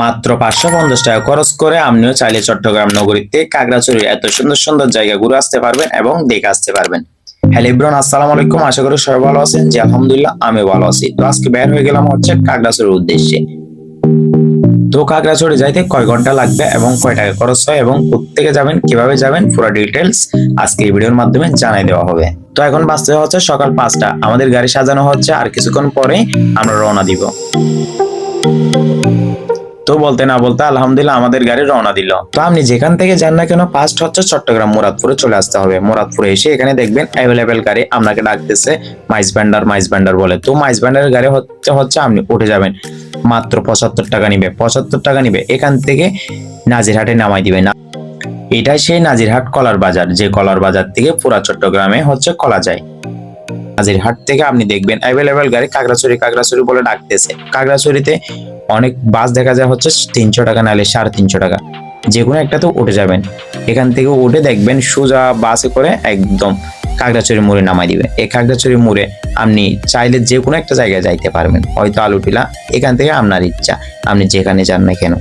মাত্র 550 টাকা খরচ করে আপনিও চাইলে চট্টগ্রাম নগরীতে খাগড়াছড়ির এত সুন্দর সুন্দর জায়গা ঘুরে আসতে পারবেন এবং দেখে আসতে পারবেন। হ্যালো এভরিওয়ান, আসসালামু আলাইকুম। আশা করি সবাই ভালো আছেন। জি আলহামদুলিল্লাহ, আমি ভালো আছি। তো আজকে বের হয়ে গেলাম হচ্ছে খাগড়াছড়ির উদ্দেশ্যে। তো খাগড়াছড়ি যাইতে কয় ঘন্টা লাগবে এবং কয় টাকা খরচ হয় এবং কোত্থেকে যাবেন, কিভাবে যাবেন, পুরো ডিটেলস আজকে এই ভিডিওর মাধ্যমে জানাই দেওয়া হবে। তো এখন বাজতে হচ্ছে সকাল 5টা, আমাদের গাড়ি সাজানো হচ্ছে, আর কিছুক্ষণ পরে আমরা রওনা দিব। তো বলতে না বলতে আলহামদুলিল্লাহ আমাদের গাড়ি রওনা দিল। তো আপনি যেখান থেকে যান না কেন, ফার্স্ট হচ্ছে চট্টগ্রাম মুরাদপুরে চলে আসতে হবে। মুরাদপুরে এসে এখানে দেখবেন অ্যাভেলেবেল গাড়ি আপনাকে ডাকতেছে মাইজ ভান্ডার বলে। তো মাইজ ভান্ডারের গাড়ি হচ্ছে আপনি উঠে যাবেন, মাত্র 75 টাকা নিবে। 75 টাকা নিবে, এখান থেকে নাজিরহাটে নামাই দিবে না। এটাই সেই নাজিরহাট কলার বাজার, যে কলার বাজার থেকে পুরা চট্টগ্রামে হচ্ছে কলা যায়। নাজিরহাট থেকে আপনি দেখবেন অ্যাভেলেবেল গাড়ি খাগড়াছড়ি বলে ডাকতেছে। খাগড়াছড়িতে অনেক বাস দেখা যায় হচ্ছে 300 টাকা নাহলে 350 টাকা, যে কোনো একটা তো উঠে যাবেন। এখান থেকে উঠে দেখবেন সোজা বাসে করে একদম খাগড়াছড়ি মোড়ে নামাই দিবে। এই খাগড়াছড়ি মোড়ে আপনি চাইলে যে কোনো একটা জায়গায় যাইতে পারবেন, হয়তো আলুটিলা, এখান থেকে আপনার ইচ্ছা, আপনি যেখানে যান না কেন।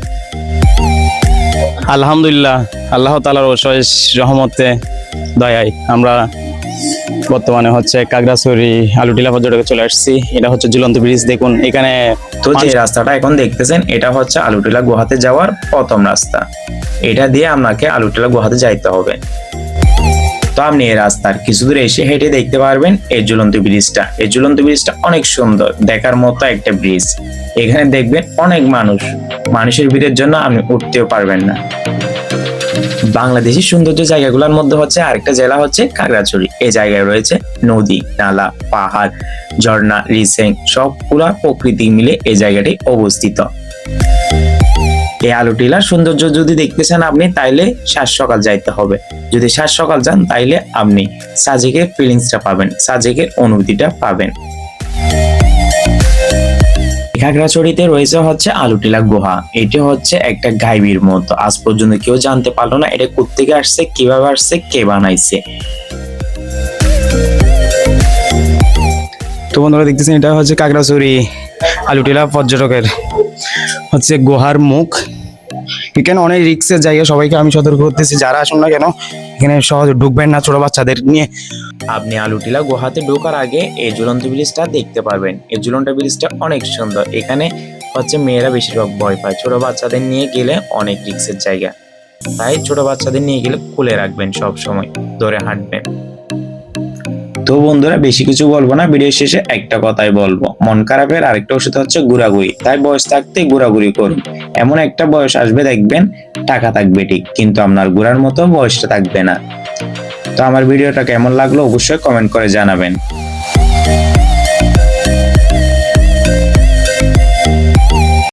আলহামদুলিল্লাহ, আল্লাহ তাআলার অশেষ রহমতে দয়ায় আমরা বর্তমানে হচ্ছে খাগড়াছড়ি আলুটিলা পর্যটকে চলে আসছি। এটা হচ্ছে ঝুলন্ত ব্রিজ, দেখুন এখানে। তো যে রাস্তাটা এখন দেখতেছেন, এটা হচ্ছে আলুটিলা গুহাতে যাওয়ার প্রথম রাস্তা। এটা দিয়ে আপনাকে আলুটিলা গুহাতে যাইতে হবে। তো আপনি এই রাস্তার কিছু দূরে এসে হেঁটে দেখতে পারবেন এই ঝুলন্ত ব্রিজটা। এই ঝুলন্ত ব্রিজটা অনেক সুন্দর, দেখার মতো একটা ব্রিজ। এখানে দেখবেন অনেক মানুষের ভিড়ের জন্য আপনি উঠতেও পারবেন না। বাংলাদেশের সৌন্দর্য জায়গাগুলোর মধ্যে হচ্ছে আরেকটা জেলা হচ্ছে খাগড়াছড়ি। এই জায়গায় রয়েছে নদী, নালা, পাহাড়, ঝর্ণা, রিসেং, সবগুলা প্রকৃতি মিলে এই জায়গাটি অবস্থিত। এই আলুটিলার সৌন্দর্য যদি দেখতে চান আপনি, তাইলে সাত সকাল যাইতে হবে। যদি সাত সকাল যান তাইলে আপনি সাজেকের ফিলিংসটা পাবেন, সাজেকের অনুভূতিটা পাবেন। খাগড়াছড়িতে রয়েছে হচ্ছে আলুটিলা গুহা। এটি হচ্ছে একটা গাইবির মতো, আজ পর্যন্ত কেউ জানতে পারলো না এটা কোত্থেকে আসছে, কিভাবে আসছে, কে বানাইছে। তো বন্ধুরা দেখতেছেন, এটা হচ্ছে খাগড়াছড়ি আলুটিলা পর্যটকের হচ্ছে গুহার মুখ। এখানে অনেক রিস্কের জায়গা, সবাইকে আমি সতর্ক করতেছি, যারা আসুন না কেন এখানে সহজে ঢুকবেন না ছোট বাচ্চাদের নিয়ে। আপনি আলুটিলা গুহাতে ঢোকার আগে এই ঝুলন্ত ব্রিজটা দেখতে পারবেন। এই ঝুলন্ত ব্রিজটা অনেক সুন্দর। এখানে হচ্ছে মেয়েরা বেশিরভাগ ভয় পায়, ছোট বাচ্চাদের নিয়ে গেলে অনেক রিস্কের জায়গা, তাই ছোট বাচ্চাদের নিয়ে গেলে খুলে রাখবেন, সব সময় ধরে হাঁটবেন। তো বন্ধুরা বেশি কিছু বলবো না, ভিডিও শেষে একটা কথাই বলবো, মন খারাপের আরেকটা ওষুধ হচ্ছে ঘোরাঘুরি। তাই বয়স থাকতে ঘোরাঘুরি করুন। এমন একটা বয়স আসবে দেখবেন টাকা থাকবে ঠিক, কিন্তু আপনার ঘোরার মতো বয়সটা থাকবে না। তো আমার ভিডিওটা কেমন লাগলো অবশ্যই কমেন্ট করে জানাবেন।